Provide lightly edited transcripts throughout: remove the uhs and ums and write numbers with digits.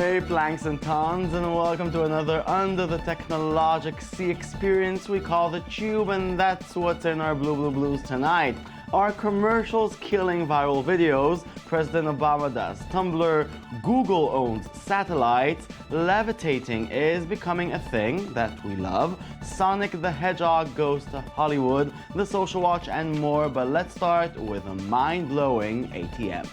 Hey planks and tons, and welcome to another Under the Technologic Sea experience we call the Tube, and that's what's in our Blues tonight. Are commercials killing viral videos? President Obama does Tumblr, Google owns satellites, levitating is becoming a thing that we love, Sonic the Hedgehog goes to Hollywood, The Social Watch, and more, but let's start with a mind-blowing ATM.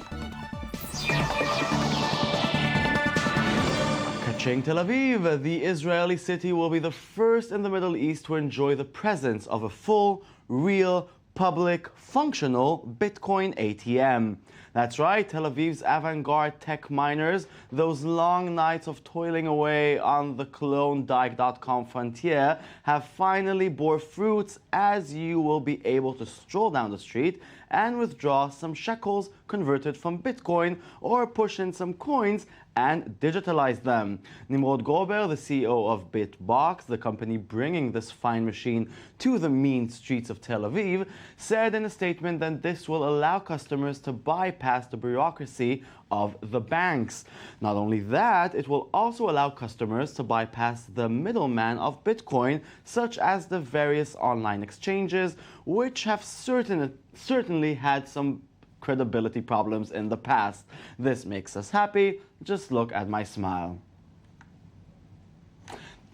Kaching Tel Aviv, the Israeli city will be the first in the Middle East to enjoy the presence of a full, real, public, functional Bitcoin ATM. That's right, Tel Aviv's avant-garde tech miners, those long nights of toiling away on the Klondike.com frontier, have finally bore fruits, as you will be able to stroll down the street and withdraw some shekels converted from Bitcoin, or push in some coins and digitalize them. Nimrod Gober, the CEO of Bitbox, the company bringing this fine machine to the mean streets of Tel Aviv, said in a statement that this will allow customers to bypass the bureaucracy of the banks. Not only that, it will also allow customers to bypass the middleman of Bitcoin, such as the various online exchanges, which have certainly had some credibility problems in the past. This makes us happy. Just look at my smile.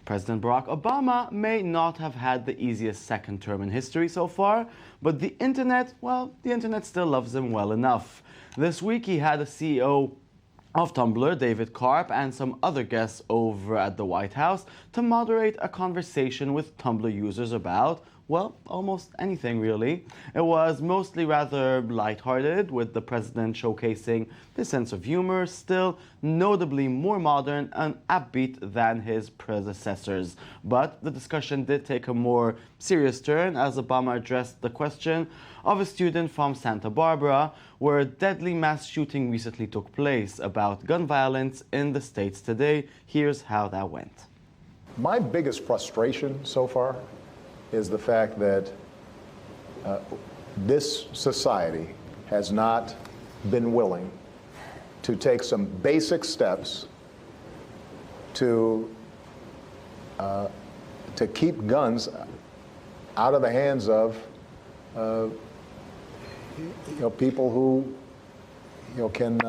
President Barack Obama may not have had the easiest second term in history so far, but the internet still loves him well enough. This week he had a CEO of Tumblr, David Karp, and some other guests over at the White House to moderate a conversation with Tumblr users about, well, almost anything really. It was mostly rather lighthearted, with the president showcasing his sense of humor, still notably more modern and upbeat than his predecessors. But the discussion did take a more serious turn as Obama addressed the question of a student from Santa Barbara, where a deadly mass shooting recently took place, about gun violence in the States today. Here's how that went. My biggest frustration so far is the fact that this society has not been willing to take some basic steps to keep guns out of the hands of people who can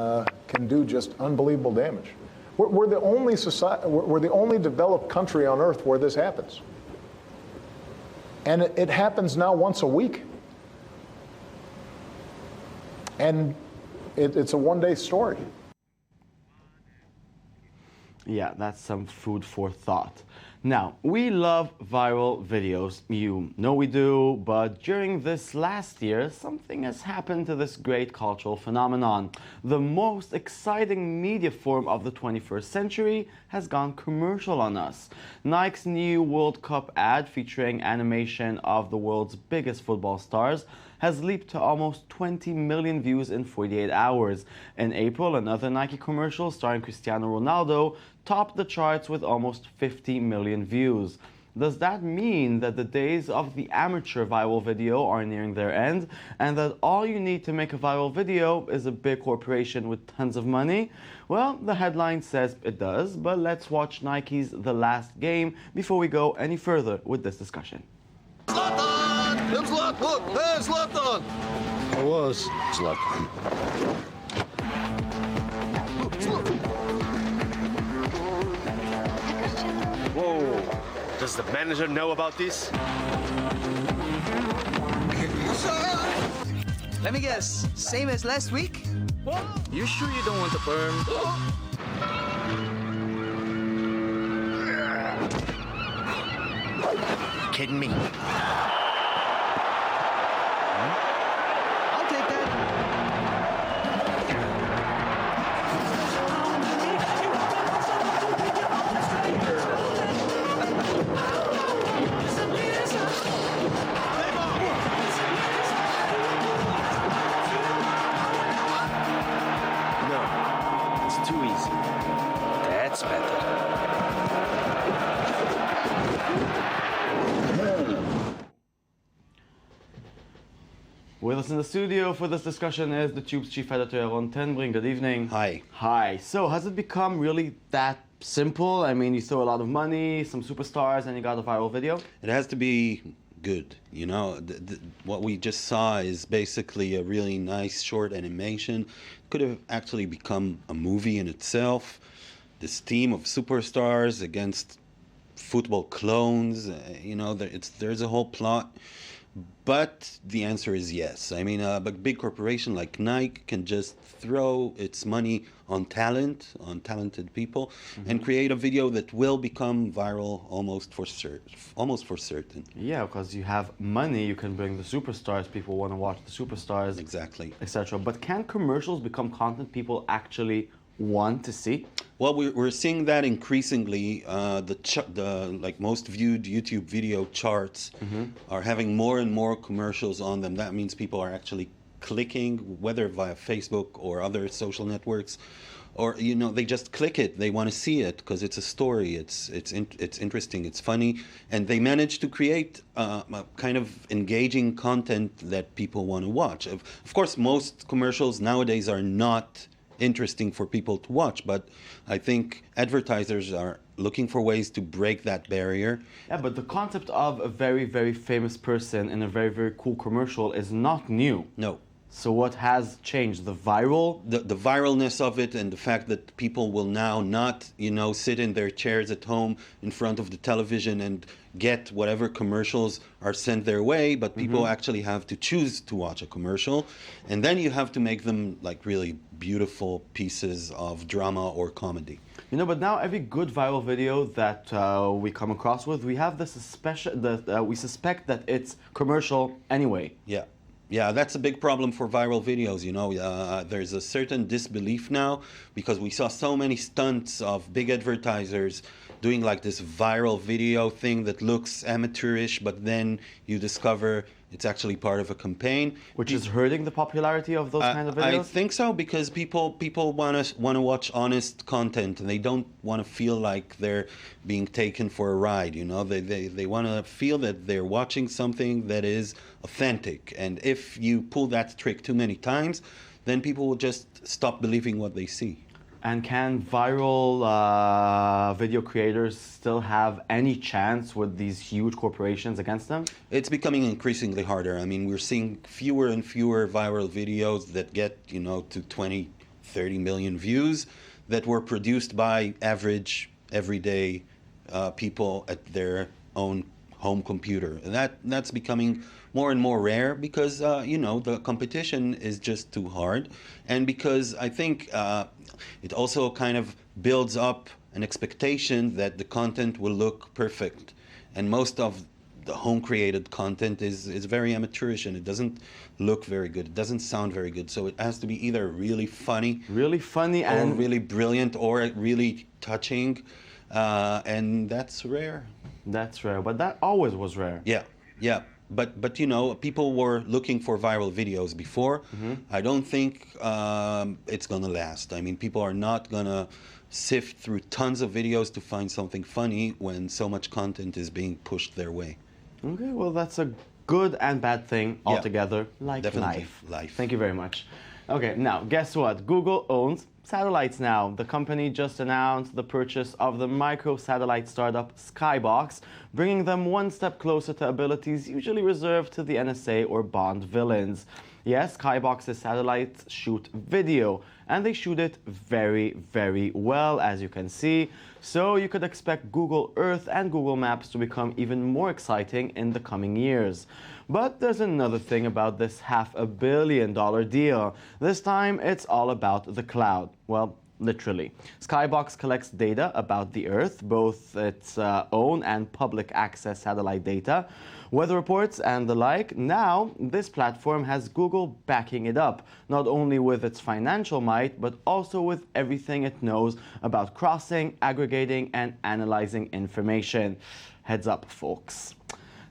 do just unbelievable damage. We're the only society, we're the only developed country on earth where this happens. And it happens now once a week. And it's a one-day story. Yeah, that's some food for thought. Now, we love viral videos. You know we do, but during this last year, something has happened to this great cultural phenomenon. The most exciting media form of the 21st century has gone commercial on us. Nike's new World Cup ad featuring animation of the world's biggest football stars has leaped to almost 20 million views in 48 hours. In April, another Nike commercial starring Cristiano Ronaldo topped the charts with almost 50 million views. Does that mean that the days of the amateur viral video are nearing their end, and that all you need to make a viral video is a big corporation with tons of money? Well, the headline says it does, but let's watch Nike's The Last Game before we go any further with this discussion. Zlatan! Look, there's Zlatan! I was Zlatan. Whoa! Does the manager know about this? Let me guess, same as last week? You sure you don't want the perm? Kidding me? I'll take that. No, it's too easy. That's better. With us in the studio for this discussion is the Tube's chief editor, Ron Tenbring. Good evening. Hi. Hi. So has it become really that simple? I mean, you throw a lot of money, some superstars, and you got a viral video? It has to be good, you know. What we just saw is basically a really nice short animation. Could have actually become a movie in itself. This team of superstars against football clones, you know, there's a whole plot. But the answer is yes. I mean, a big corporation like Nike can just throw its money on talent, on talented people, and create a video that will become viral almost for certain. Yeah, because you have money, you can bring the superstars, people want to watch the superstars. Exactly. Etc. But can commercials become content people actually want to see? Well, we're seeing that increasingly. The like most viewed YouTube video charts are having more and more commercials on them. That means people are actually clicking, whether via Facebook or other social networks, or you know, they just click it. They want to see it because it's a story. It's interesting. It's funny, and they manage to create a kind of engaging content that people want to watch. Of course, most commercials nowadays are not interesting for people to watch, but I think advertisers are looking for ways to break that barrier. Yeah, but the concept of a very, very famous person in a very, very cool commercial is not new. No. So what has changed? The viral? The viralness of it, and the fact that people will now not, you know, sit in their chairs at home in front of the television and get whatever commercials are sent their way, but people actually have to choose to watch a commercial, and then you have to make them like really beautiful pieces of drama or comedy. You know, but now every good viral video that we come across with, we have we suspect that it's commercial anyway. Yeah, that's a big problem for viral videos, you know. There's a certain disbelief now because we saw so many stunts of big advertisers doing like this viral video thing that looks amateurish, but then you discover it's actually part of a campaign. Which is hurting the popularity of those kind of videos? I think so, because people want to watch honest content, and they don't want to feel like they're being taken for a ride, you know. They want to feel that they're watching something that is authentic. And if you pull that trick too many times, then people will just stop believing what they see. And can viral video creators still have any chance with these huge corporations against them? It's becoming increasingly harder. I mean, we're seeing fewer and fewer viral videos that get, you know, to 20, 30 million views that were produced by average, everyday people at their own home computer. And that's becoming more and more rare because, you know, the competition is just too hard. And because I think it also kind of builds up an expectation that the content will look perfect. And most of the home-created content is very amateurish, and it doesn't look very good. It doesn't sound very good. So it has to be either really funny, or really brilliant, or really touching. And that's rare. That's rare, but that always was rare. Yeah. But you know, people were looking for viral videos before. I don't think it's gonna last. I mean, people are not gonna sift through tons of videos to find something funny when so much content is being pushed their way. Okay, well, that's a good and bad thing altogether, like definitely. life. Thank you very much. Okay, now, guess what? Google owns satellites now. The company just announced the purchase of the micro-satellite startup Skybox, bringing them one step closer to abilities usually reserved to the NSA or Bond villains. Yes, Skybox's satellites shoot video, and they shoot it very, very well, as you can see. So you could expect Google Earth and Google Maps to become even more exciting in the coming years. But there's another thing about this $500 million deal. This time, it's all about the cloud. Well, literally. Skybox collects data about the Earth, both its own and public access satellite data, weather reports and the like. Now, this platform has Google backing it up, not only with its financial might, but also with everything it knows about crossing, aggregating, and analyzing information. Heads up, folks.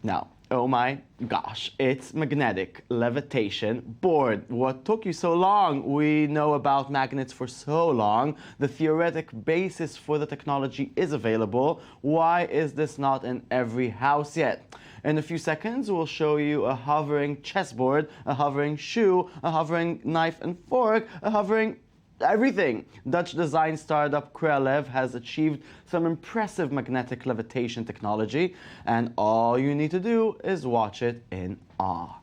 Now, oh my gosh, it's magnetic levitation board. What took you so long? We know about magnets for so long. The theoretic basis for the technology is available. Why is this not in every house yet? In a few seconds, we'll show you a hovering chessboard, a hovering shoe, a hovering knife and fork, a hovering everything. Dutch design startup Krelev has achieved some impressive magnetic levitation technology, and all you need to do is watch it in awe.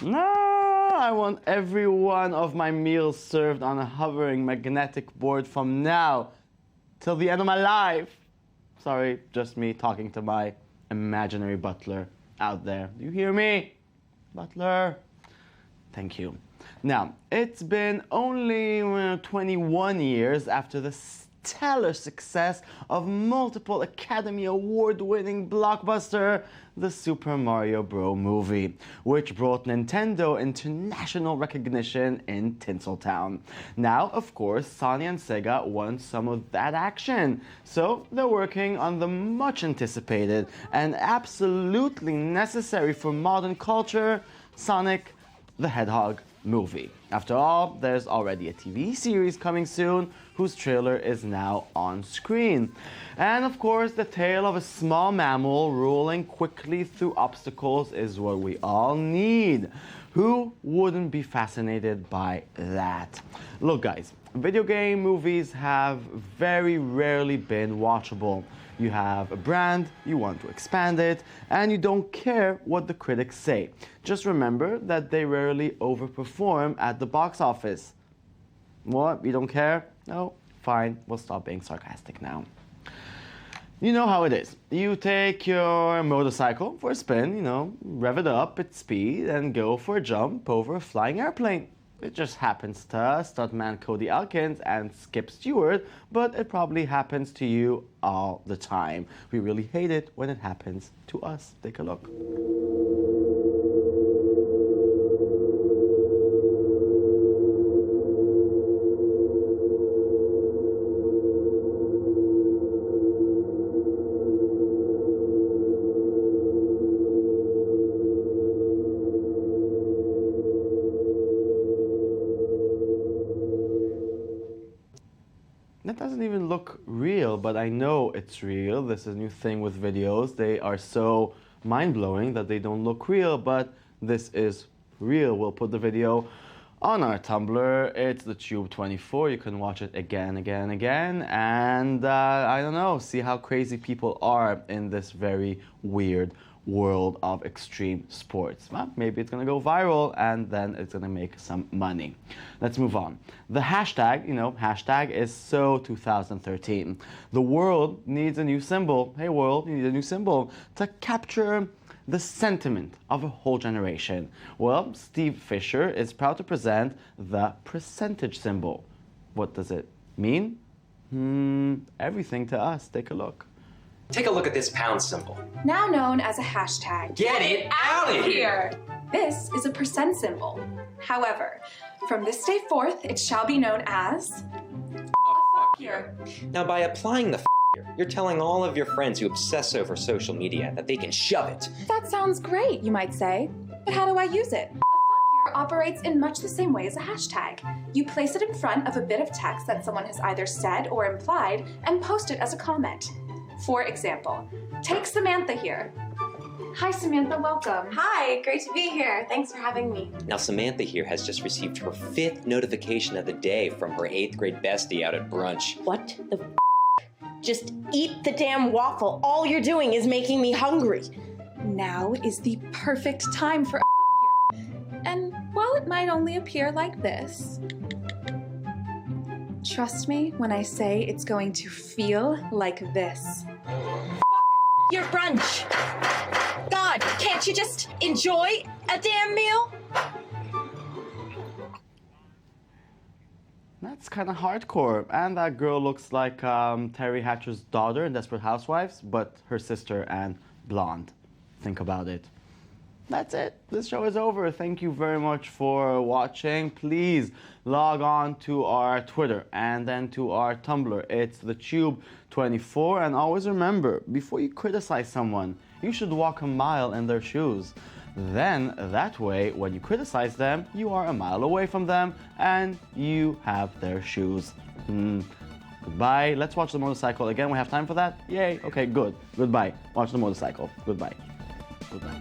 No, I want every one of my meals served on a hovering magnetic board from now till the end of my life. Sorry, just me talking to my imaginary butler out there. Do you hear me? Butler? Thank you. Now, it's been only 21 years after the stellar success of multiple Academy Award-winning blockbuster, the Super Mario Bros. Movie, which brought Nintendo international recognition in Tinseltown. Now, of course, Sony and Sega want some of that action, so they're working on the much-anticipated and absolutely necessary for modern culture, Sonic the Hedgehog movie. After all, there's already a TV series coming soon whose trailer is now on screen. And of course, the tale of a small mammal rolling quickly through obstacles is what we all need. Who wouldn't be fascinated by that? Look guys, video game movies have very rarely been watchable. You have a brand, you want to expand it, and you don't care what the critics say. Just remember that they rarely overperform at the box office. What? You don't care? No? Fine, we'll stop being sarcastic now. You know how it is. You take your motorcycle for a spin, rev it up at speed and go for a jump over a flying airplane. It just happens to stuntman Cody Elkins and Skip Stewart, but it probably happens to you all the time. We really hate it when it happens to us. Take a look. That doesn't even look real, but I know it's real. This is a new thing with videos. They are so mind-blowing that they don't look real, but this is real. We'll put the video on our Tumblr. It's the Tube24. You can watch it again, and I don't know, see how crazy people are in this very weird world of extreme sports. Well, maybe it's gonna go viral and then it's gonna make some money. Let's move on. The hashtag, hashtag is so 2013. The world needs a new symbol. Hey world, you need a new symbol to capture the sentiment of a whole generation. Well, Steve Fisher is proud to present the percentage symbol. What does it mean? Everything to us. Take a look. Take a look at this pound symbol. Now known as a hashtag. Get it out of here! This is a percent symbol. However, from this day forth, it shall be known as a fuck year. Now, by applying the year, you're telling all of your friends who obsess over social media that they can shove it. That sounds great, you might say. But how do I use it? A fuck year operates in much the same way as a hashtag. You place it in front of a bit of text that someone has either said or implied and post it as a comment. For example, take Samantha here. Hi Samantha, welcome. Hi, great to be here. Thanks for having me. Now, Samantha here has just received her 5th notification of the day from her 8th grade bestie out at brunch. What the Just eat the damn waffle. All you're doing is making me hungry. Now is the perfect time for a fuck year. And while it might only appear like this, trust me when I say it's going to feel like this. Your brunch. God, can't you just enjoy a damn meal? That's kind of hardcore. And that girl looks like Terry Hatcher's daughter in Desperate Housewives, but her sister and blonde. Think about it. That's it. This show is over. Thank you very much for watching. Please log on to our Twitter and then to our Tumblr. It's TheTube24. And always remember, before you criticize someone, you should walk a mile in their shoes. Then, that way, when you criticize them, you are a mile away from them and you have their shoes. Goodbye. Let's watch the motorcycle again. We have time for that? Yay. Okay, good. Goodbye. Watch the motorcycle. Goodbye. Goodbye.